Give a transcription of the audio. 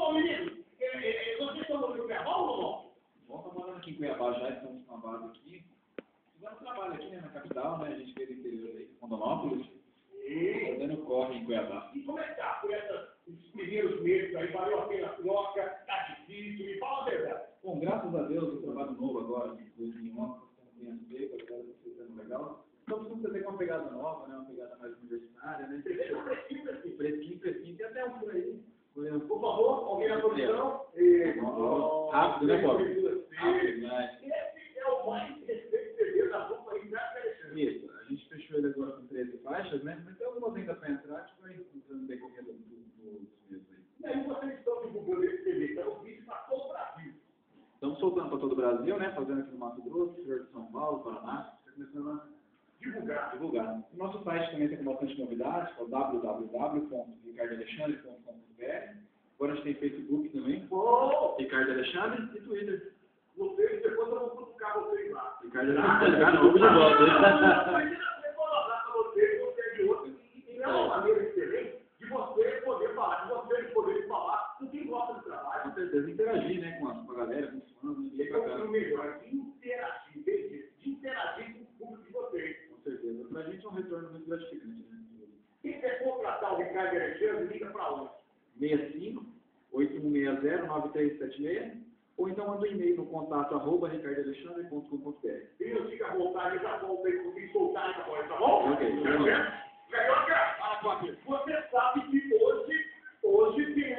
Bom, menino, vocês estão no Cuiabá ou não? Bom, estamos morando aqui em Cuiabá já, estamos com uma base aqui. Fizemos trabalho aqui, né, na capital, né? A gente veio do interior aí, Rondonópolis. Fazendo corre em Cuiabá. E como é que tá por esses primeiros meses aí? Valeu a pena a troca? Tá difícil? Me fala a verdade. Bom, graças a Deus, um trabalho novo agora, em 2011, tem as pegas, agora está sendo legal. Estamos com fazer com uma pegada nova, né? Uma pegada mais universitária, né? Fresquinho, tem até um por aí. Por favor, alguém na produção? Rápido, né, Bob? Rápido, né? Esse é o mais recente CD da dupla Ricardo Alexandre. Isso, a gente fechou ele agora com 13 faixas, né? Mas tem algumas ainda para entrar, que vai entrando bem com dos meses aí. E aí vocês estão divulgando esse CD, que é um vídeo para todo o Brasil. Estamos soltando para todo o Brasil, né? Fazendo aqui no Mato Grosso, interior de São Paulo, Paraná. Está começando a divulgar. O nosso site também tem bastante novidades, que é o www.ricardoalexandre.com.br. Agora a gente tem Facebook também, Ricardo Alexandre, e Twitter. Vocês, depois eu vou cutucar vocês lá. Ricardo Alexandre, novo de volta. E é uma maneira excelente de você poder falar, de vocês poderem falar com quem gosta do trabalho. Com certeza, interagir, né, com a galera, com os fãs, E é o melhor, de interagir com o público de vocês. com certeza. Pra gente é um retorno muito gratificante, né? Quem quer contratar o Ricardo Alexandre, liga para onde? 65-8160-9376, ou então manda um e-mail no contato@ricardoalexandre.com.br. E não fica à vontade, já volta aí comigo, soltar essa voz, tá bom? Ok, Carioca, você sabe que hoje tem